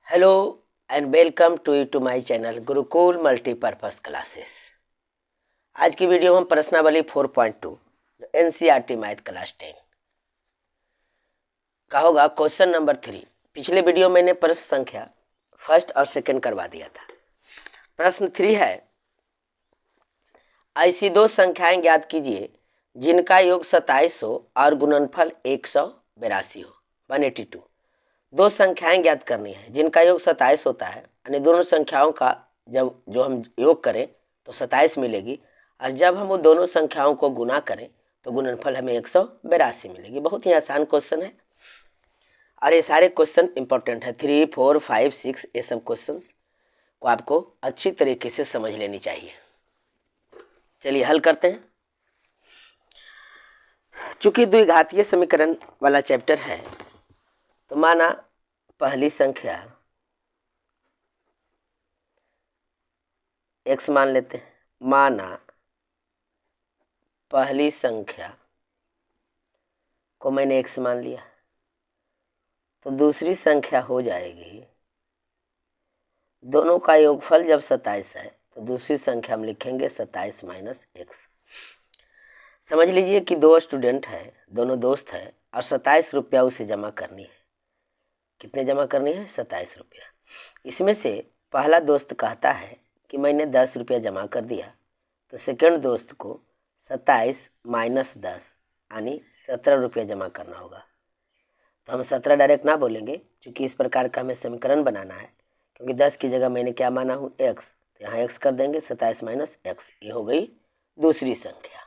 Hello and welcome to my channel Gurukul multipurpose classes. आज की video में हम प्रश्नावली 4.2 एनसीईआरटी मैथ क्लास 10 का होगा क्वेश्चन नंबर 3। पिछले वीडियो मैंने प्रश्न संख्या फर्स्ट और सेकंड करवा दिया था। प्रश्न 3 है, ऐसी दो संख्याएं ज्ञात कीजिए जिनका योग 27 हो और गुणनफल 182 हो, 182। दो संख्याएं ज्ञात करनी है जिनका योग 27 होता है, यानी दोनों संख्याओं का जो हम योग करें तो 27 मिलेगी, और जब हम वो दोनों संख्याओं को गुना करें तो गुणनफल हमें 182 मिलेगी। बहुत ही आसान क्वेश्चन है और ये सारे क्वेश्चन इंपॉर्टेंट है। 3, 4, 5, 6 ये सब क्वेश्चन को आपको अच्छी तरीके से समझ लेनी चाहिए। चलिए हल करते हैं। चूंकि द्विघातीय समीकरण वाला चैप्टर है तो माना पहली संख्या x मान लेते हैं। माना पहली संख्या को मैंने x मान लिया तो दूसरी संख्या हो जाएगी, दोनों का योगफल जब 27 है तो दूसरी संख्या हम लिखेंगे 27 माइनस x। समझ लीजिए कि दो स्टूडेंट है, दोनों दोस्त है और 27 रुपया उसे जमा करनी है। कितने जमा करनी है? 27 रुपया। इसमें से पहला दोस्त कहता है कि मैंने 10 रुपया जमा कर दिया, तो सेकंड दोस्त को 27 माइनस 10 यानी 17 रुपया जमा करना होगा। तो हम 17 डायरेक्ट ना बोलेंगे, क्योंकि इस प्रकार का हमें समीकरण बनाना है। क्योंकि 10 की जगह मैंने क्या माना हूँ? x, तो यहाँ x कर देंगे 27 माइनस x। ये हो गई दूसरी संख्या।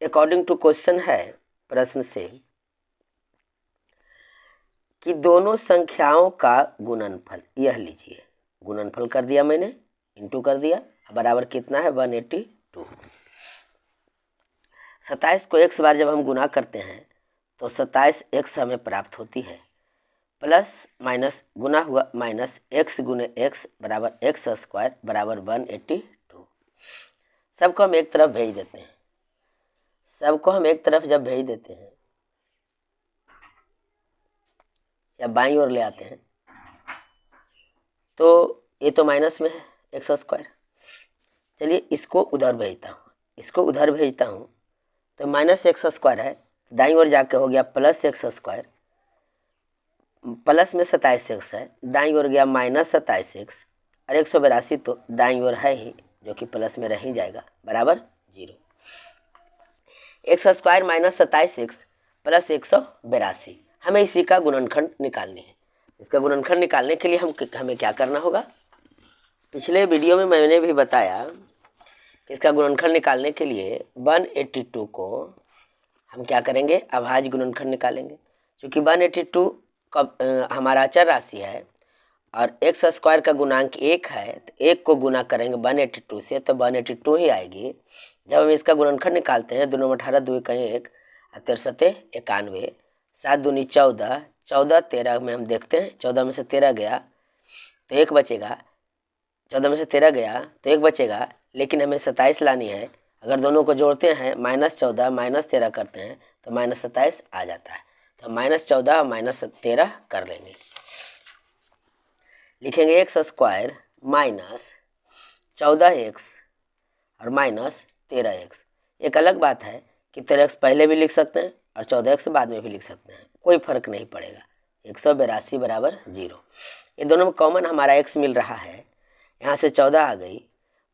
अकॉर्डिंग टू क्वेश्चन है प्रश्न से कि दोनों संख्याओं का गुणनफल, यह लीजिए गुणनफल कर दिया मैंने, इंटू कर दिया, बराबर कितना है? 182। 27 को x बार जब हम गुना करते हैं तो 27x हमें प्राप्त होती है, प्लस माइनस गुना हुआ माइनस x गुने x बराबर x स्क्वायर बराबर 182। सबको हम एक तरफ भेज देते हैं। सबको हम एक तरफ जब भेज देते हैं या बाईं ओर ले आते हैं तो ये तो माइनस में है एक्स स्क्वायर। चलिए इसको उधर भेजता हूँ, इसको उधर भेजता हूँ तो माइनस एक्स स्क्वायर है, दाईं ओर जाके हो गया प्लस एक्स स्क्वायर, प्लस में 27x है, दाईं ओर गया माइनस 27x, और 182 तो दाईं ओर है ही, जो कि प्लस में रह ही जाएगा, बराबर 0। X square minus 27x plus 182, हमें इसी का गुणनखंड निकालनी है। इसका गुणनखंड निकालने के लिए हमें क्या करना होगा? पिछले वीडियो में मैंने भी बताया कि इसका गुणनखंड निकालने के लिए 182 को हम क्या करेंगे? अभाज्य गुणनखंड निकालेंगे। क्योंकि 182 हमारा अचर राशि है और एक्स स्क्वायर का गुणांक 1 है, तो 1 को गुना करेंगे 182 से तो 182 ही आएगी। जब हम इसका गुणनखंड निकालते हैं, 2 9 18 2 कहीं 1 13 91, 7 दूनी 14, 14 13 में हम देखते हैं, 14 में से 13 गया तो 1 बचेगा, 14 में से 13 गया तो 1 बचेगा, लेकिन हमें 27 लानी है। अगर दोनों को जोड़ते हैं -14 -13 करते हैं तो -27 आ जाता है। तो -14 और -13 कर लेंगे। लिखेंगे एक्स स्क्वायर माइनस 14x और माइनस 13x। एक अलग बात है कि 13x पहले भी लिख सकते हैं और 14x बाद में भी लिख सकते हैं, कोई फर्क नहीं पड़ेगा। 182 बराबर 0। ये दोनों में कॉमन हमारा x मिल रहा है, यहाँ से 14 आ गई,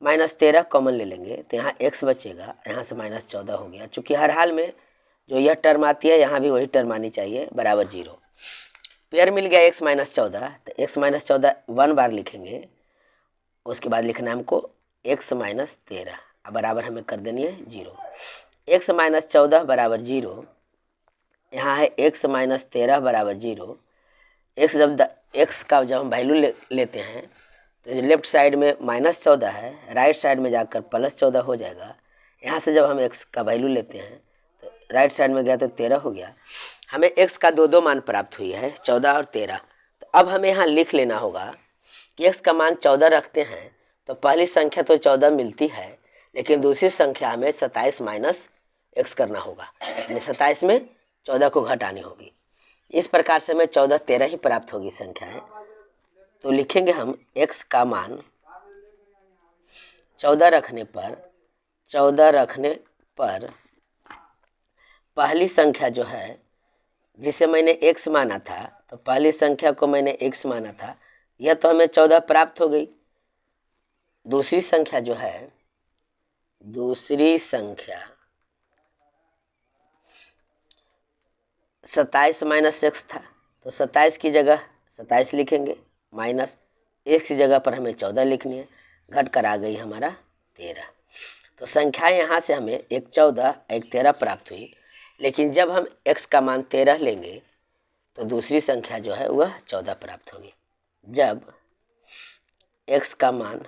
-13 कॉमन ले लेंगे तो यहाँ x बचेगा, यहाँ से -14 हो गया। चूँकि हर हाल में जो यह टर्म आती है यहाँ भी वही टर्म आनी चाहिए, बराबर 0। पेयर मिल गया x -14, तो x -14 1 बार लिखेंगे, उसके बाद लिखना है हमको x -13, अब बराबर हमें कर देनी है 0। x -14 बराबर 0, यहाँ है x -13 बराबर 0। x का जब हम वैल्यू लेते हैं तो लेफ्ट साइड में -14 है, राइट साइड में जाकर +14 हो जाएगा। यहाँ से जब हम x का वैल्यू लेते हैं तो राइट साइड में गया तो 13 हो गया। हमें x का दो मान प्राप्त हुई है, 14 और 13। तो अब हमें यहाँ लिख लेना होगा कि x का मान 14 रखते हैं तो पहली संख्या तो 14 मिलती है, लेकिन दूसरी संख्या हमें 27 माइनस x करना होगा, यानी 27 में 14 को घटानी होगी। इस प्रकार से हमें 14, 13 ही प्राप्त होगी संख्याएं। तो लिखेंगे हम x का मान 14 रखने पर पहली संख्या जो है जिसे मैंने x माना था, तो पहली संख्या को मैंने x माना था, यह तो हमें 14 प्राप्त हो गई। दूसरी संख्या जो है, दूसरी संख्या 27 माइनस x था, तो 27 की जगह 27 लिखेंगे, माइनस x की जगह पर हमें 14 लिखनी है, घट कर आ गई हमारा 13। तो संख्या यहाँ से हमें एक 14 एक 13 प्राप्त हुई। लेकिन जब हम x का मान 13 लेंगे तो दूसरी संख्या जो है वह 14 प्राप्त होगी। जब x का मान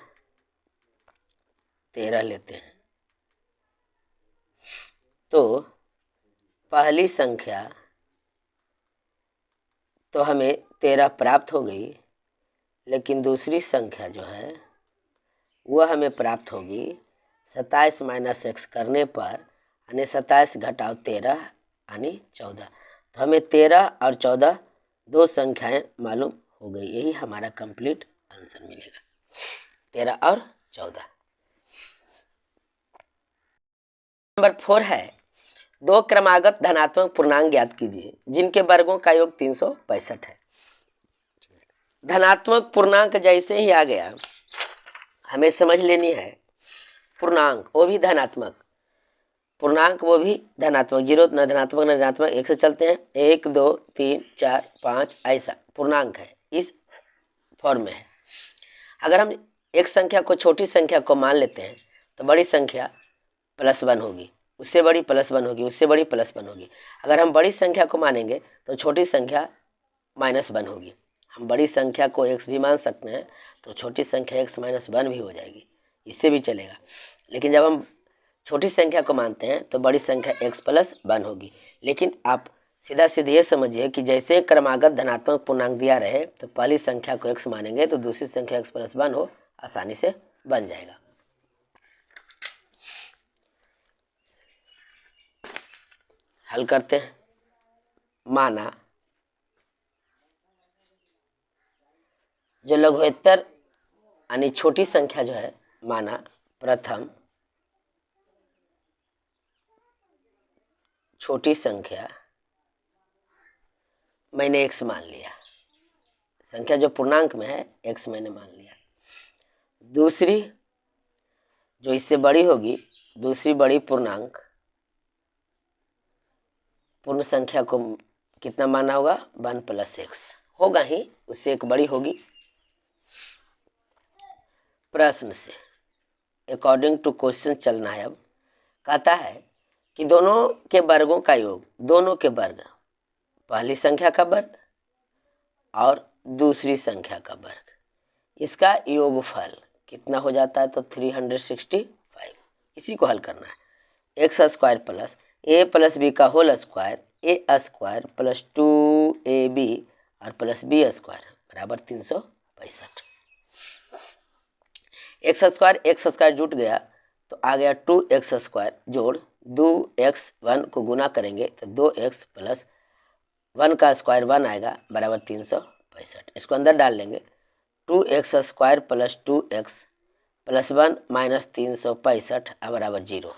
13 लेते हैं तो पहली संख्या तो हमें 13 प्राप्त हो गई, लेकिन दूसरी संख्या जो है वह हमें प्राप्त होगी 27 माइनस x करने पर, यानी 27 घटाओ 13 यानी 14। तो हमें 13 और 14 दो संख्याएं मालूम हो गई। यही हमारा कंप्लीट आंसर मिलेगा, 13 और 14। नंबर 4 है, दो क्रमागत धनात्मक पूर्णांक ज्ञात कीजिए जिनके वर्गों का योग 365 है। धनात्मक पूर्णांक जैसे ही आ गया हमें समझ लेनी है पूर्णांक वो भी धनात्मक, पूर्णांक वो भी धनात्मक, जीरो न धनात्मक न ऋणात्मक, एक से चलते हैं, 1 2 3 4 5 ऐसा पूर्णांक है, इस फॉर्म में है। अगर हम एक संख्या को छोटी संख्या को मान लेते हैं तो बड़ी संख्या +1 होगी, उससे बड़ी +1 होगी, उससे बड़ी +1 होगी। अगर हम बड़ी संख्या को मानेंगे तो छोटी संख्या -1 होगी। हम बड़ी संख्या को x भी मान सकते हैं तो छोटी संख्या x -1 भी हो जाएगी, इससे भी चलेगा। लेकिन जब हम छोटी संख्या को मानते हैं तो बड़ी संख्या x + 1 होगी। लेकिन आप सीधा सीधे ये समझिए कि जैसे क्रमागत धनात्मक पूर्णांक दिया रहे तो पहली संख्या को x मानेंगे तो दूसरी संख्या x + 1 हो, आसानी से बन जाएगा। हल करते हैं। माना जो लघुत्तर यानी छोटी संख्या जो है, माना प्रथम छोटी संख्या मैंने x मान लिया, संख्या जो पूर्णांक में है x मैंने मान लिया। दूसरी जो इससे बड़ी होगी, दूसरी बड़ी पूर्णांक पूर्ण संख्या को कितना माना होगा, 1 + x होगा ही, उससे एक बड़ी होगी। प्रश्न से अकॉर्डिंग टू क्वेश्चन चलना है। अब कहता है कि दोनों के वर्गों का योग, दोनों के वर्ग, पहली संख्या का वर्ग और दूसरी संख्या का वर्ग, इसका योगफल कितना हो जाता है, तो 365। इसी को हल करना है। x² + a + b का होल स्क्वायर, a² + 2ab और +b² बराबर 365। x² जुट गया तो आ गया 2x² जोड़ 2x1 को गुना करेंगे तो 2x + 1 का स्क्वायर 1 आएगा बराबर 365। इसको अंदर डाल लेंगे, 2x² + 2x + 1 - 365 बराबर 0।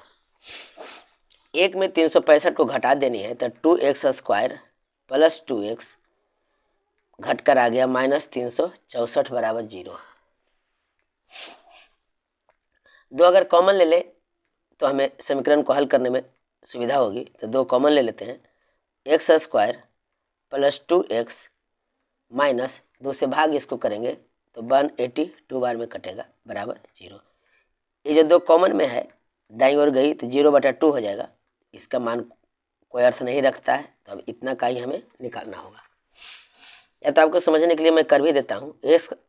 एक में 365 को घटा देनी है तो 2x² + 2x घट कर आ गया -364 बराबर 0। दो अगर कॉमन ले ले तो हमें समीकरण को हल करने में सुविधा होगी, तो दो कॉमन ले लेते हैं। x² + 2x माइनस 2 से भाग इसको करेंगे तो 182 बार में कटेगा बराबर 0। ये जो दो कॉमन में है दाईं ओर गई तो 0/2 हो जाएगा, इसका मान कोई अर्थ नहीं रखता है, तो अब इतना का ही हमें निकालना होगा। या तो आपको समझने के लिए मैं कर भी देता हूँ, x²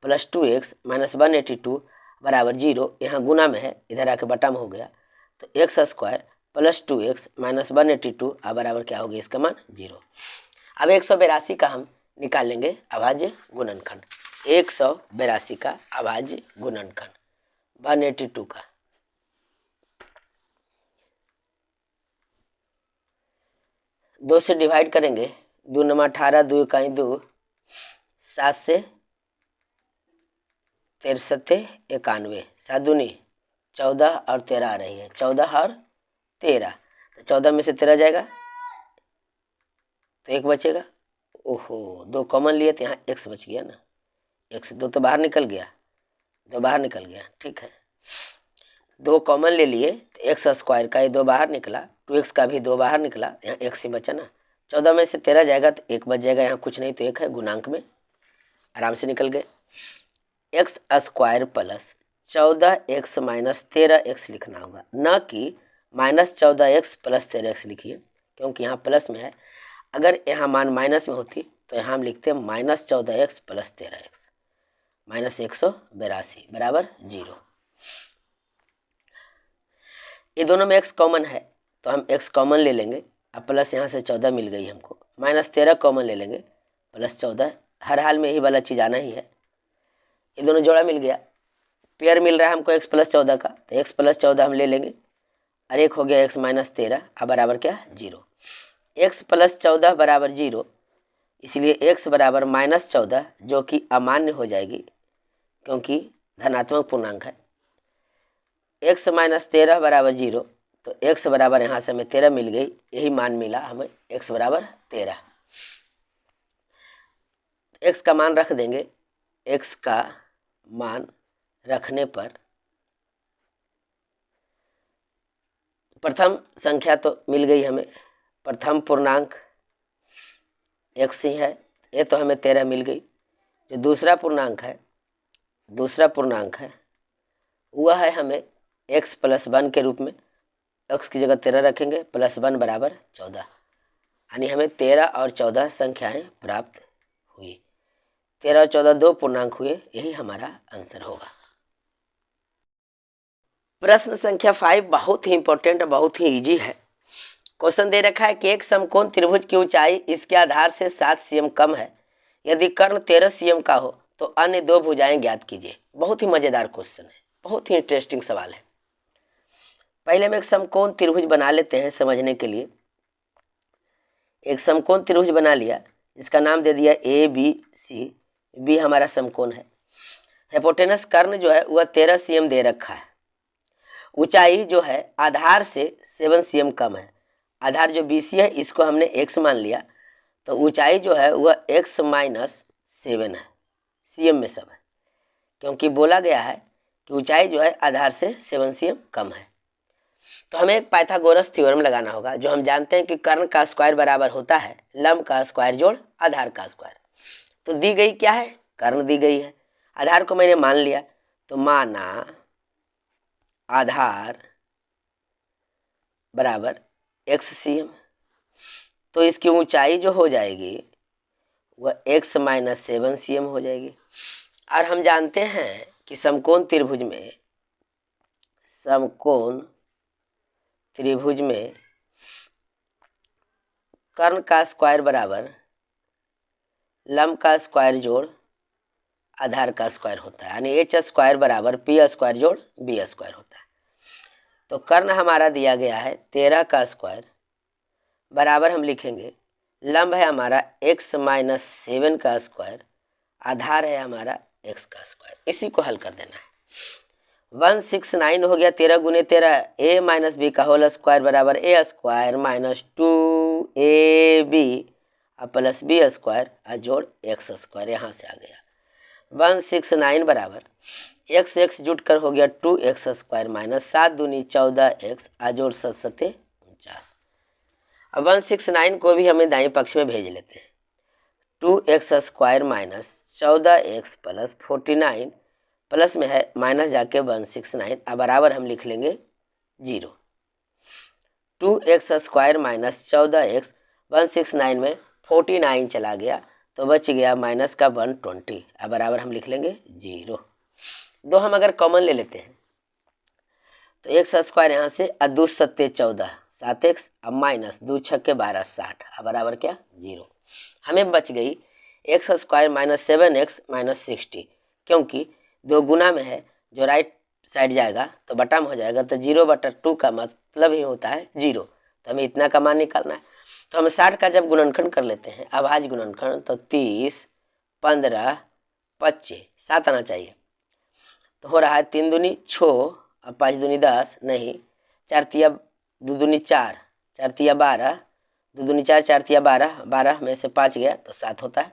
+ 2x - 182 बराबर 0, यहाँ गुना में है, इधर आके बटा में हो गया, तो x² + 2x - 182 बराबर क्या होगी, इसका मान 0। अब 182 का हम निकाल लेंगे अभाज्य गुणनखंड, 182 का अभाज्य गुणनखंड 182 का। 2 से डिवाइड करेंगे, 2 नमा 18, 2 इकाई 2, 7 से 63 91, 7 दूनी 14 और 13 आ रही है, 14 और 13, तो 14 में से 13 जाएगा तो 1 बचेगा। ओहो, 2 कॉमन लिए तो यहाँ x बच गया ना, x 2 तो बाहर निकल गया, 2 बाहर निकल गया, ठीक है। 2 कॉमन ले लिए तो एक्स स्क्वायर का ये 2 बाहर निकला, 2x का भी 2 बाहर निकला, यहाँ x ही बचा ना। 14 में से 13 जाएगा तो 1 बच जाएगा, यहाँ कुछ नहीं तो 1 है, गुणांक में आराम से निकल गए। X square plus 14x minus 13x लिखना होगा, न कि -14x प्लस 13x लिखिए, क्योंकि यहाँ प्लस में है। अगर यहाँ मान माइनस में होती तो यहाँ हम लिखते -14x प्लस 13x, -182 बराबर 0। ये दोनों में x कॉमन है तो हम x कॉमन ले लेंगे, अब प्लस यहाँ से 14 मिल गई हमको, -13 कॉमन ले लेंगे, प्लस 14, हर हाल में यही वाला चीज़ आना ही है। ये दोनों जोड़ा मिल गया, पेयर मिल रहा है हमको x प्लस 14 का, तो x प्लस 14 हम ले लेंगे, और एक हो गया x माइनस 13, अब बराबर क्या 0। x प्लस 14 बराबर 0, इसलिए x बराबर -14 जो कि अमान्य हो जाएगी क्योंकि धनात्मक पूर्णांक है। x माइनस 13 बराबर 0, तो x बराबर यहाँ से हमें 13 मिल गई, यही मान मिला हमें, x बराबर 13। x का मान रख देंगे, x का मान रखने पर प्रथम संख्या तो मिल गई हमें, प्रथम पूर्णांक x ही है, ये तो हमें 13 मिल गई। जो दूसरा पूर्णांक है वह है हमें x प्लस 1 के रूप में, x की जगह 13 रखेंगे, प्लस 1 बराबर 14, यानी हमें 13 और 14 संख्याएं प्राप्त हुई। 13 और 14 दो पूर्णांक हुए, यही हमारा आंसर होगा। प्रश्न संख्या 5 बहुत ही इंपॉर्टेंट, बहुत ही इजी है। क्वेश्चन दे रखा है कि एक समकोण त्रिभुज की ऊंचाई इसके आधार से 7 cm कम है, यदि कर्ण 13 cm का हो तो अन्य 2 भुजाएं ज्ञात कीजिए। बहुत ही मजेदार क्वेश्चन है, बहुत ही इंटरेस्टिंग सवाल है। पहले हम एक समकोण त्रिभुज बना लेते हैं समझने के लिए। एक समकोण त्रिभुज बना लिया, इसका नाम दे दिया ABC, B हमारा समकोण है। हिपोटेनस कर्ण जो है वह 13 cm दे रखा है, ऊंचाई जो है आधार से 7 cm कम है। आधार जो BC है इसको हमने x मान लिया, तो ऊंचाई जो है वह x माइनस 7 है, cm में सब है, क्योंकि बोला गया है कि ऊंचाई जो है आधार से 7 cm कम है। तो हमें एक पाइथागोरस थ्योरम लगाना होगा, जो हम जानते हैं कि कर्ण का स्क्वायर बराबर होता है लंब का स्क्वायर जोड़ आधार का स्क्वायर। तो दी गई क्या है, कर्ण दी गई है, आधार को मैंने मान लिया, तो माना आधार बराबर x cm, तो इसकी ऊंचाई जो हो जाएगी वह x माइनस 7 cm हो जाएगी। और हम जानते हैं कि समकोण त्रिभुज में कर्ण का स्क्वायर बराबर लंब का स्क्वायर जोड़ आधार का स्क्वायर होता है, यानी h स्क्वायर बराबर p स्क्वायर जोड़ b स्क्वायर होता है। तो कर्ण हमारा दिया गया है 13 का स्क्वायर बराबर हम लिखेंगे, लंब है हमारा x माइनस 7 का स्क्वायर, आधार है हमारा x का स्क्वायर। इसी को हल कर देना है। 169 हो गया, 13 गुने 13 a माइनस बी का होल स्क्वायर बराबर a square minus 2ab plus b square जोड़ x स्क्वायर, यहाँ से आ गया 169 बराबर x जुट कर हो गया 2x स्क्वायर माइनस 7 दूनी 14x जोड़ 7 सते 49। अब 169 को भी हमें दाईं पक्ष में भेज लेते हैं, 2x square minus 14x plus 49, plus में है माइनस जाके 169, अब बराबर हम लिख लेंगे 0। 2x स्क्वायर माइनस 14x 169 में 49 चला गया तो बच गया माइनस का 120, अब बराबर हम लिख लेंगे 0। दो हम अगर कॉमन ले लेते हैं तो x स्क्वायर यहाँ से 2 सत्ते 14 7x, अब माइनस 2 छक्के 12 60, अब बराबर क्या 0। हमें बच गई x square minus 7x minus 60, क्योंकि 2 गुना में है, जो राइट साइड जाएगा तो बटा में हो जाएगा, तो 0/2 का मतलब ही होता है 0, तो हमें इतना का मान निकालना है। तो हम 60 का जब गुणनखंड कर लेते हैं, अभाज्य गुणनखंड, तो 30, 15, 25, 7 आना चाहिए। तो हो रहा है 3 दूनी 6 और 5 दूनी 10, नहीं, 4 तिया 2 दूनी 4, 4 तिया 12, 2 दूनी 4, 4 तिया 12, 12 में से 5 गया तो 7 होता है।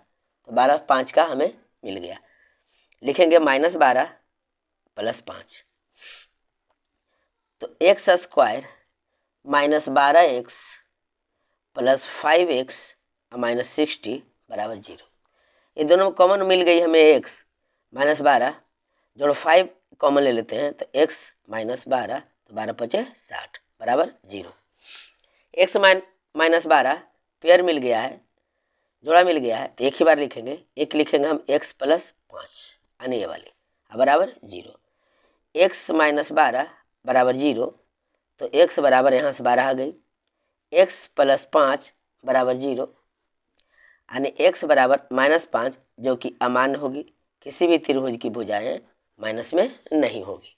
तो 12 5 का हमें मिल गया। लिखेंगे -12 + 5, तो x स्क्वायर -12x + 5x और -60 बराबर 0। ये दोनों कॉमन मिल गई हमें x -12, जोड़ 5 कॉमन ले लेते हैं तो x -12, तो 12 × 5 = 60 बराबर 0। x -12 पेयर मिल गया है, जोड़ा मिल गया है, तो एक ही बार लिखेंगे, एक लिखेंगे हम x + 5 यानी ये वाली बराबर 0। x -12 बराबर 0, तो x बराबर यहाँ से 12 आ गई, x + 5 बराबर 0 यानी x बराबर -5, जो कि अमान्य होगी। किसी भी त्रिभुज की भुजाएं माइनस में नहीं होगी।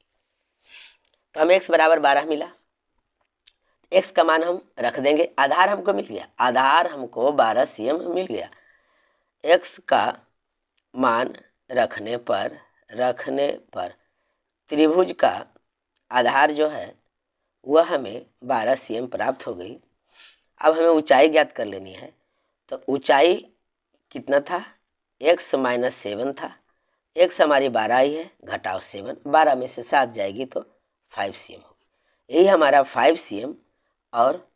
तो हमें x बराबर 12 मिला। x का मान हम रख देंगे, आधार हमको मिल गया, आधार हमको 12 cm मिल गया। x का मान रखने पर त्रिभुज का आधार जो है वह हमें 12 cm प्राप्त हो गई। अब हमें ऊंचाई ज्ञात कर लेनी है। तो ऊंचाई कितना था, x - 7 था, x हमारी 12 ही है, घटाओ 7, 12 में से 7 जाएगी तो 5 cm होगी। यही हमारा 5 cm और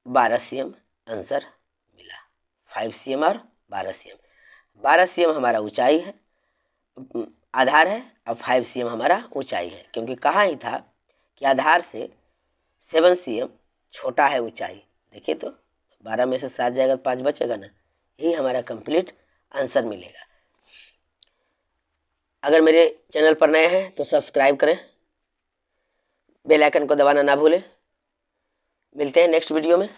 12 cm आंसर मिला। 5 cm और 12 cm। 12 cm हमारा ऊंचाई है, आधार है, और 5 cm हमारा ऊंचाई है, क्योंकि कहा ही था कि आधार से 7 cm छोटा है ऊंचाई। देखिए तो 12 में से 7 जाएगा तो 5 बचेगा ना, यही हमारा कंप्लीट आंसर मिलेगा। अगर मेरे चैनल पर नए हैं तो सब्सक्राइब करें, बेल आइकन को दबाना ना भूलें। मिलते हैं नेक्स्ट वीडियो में।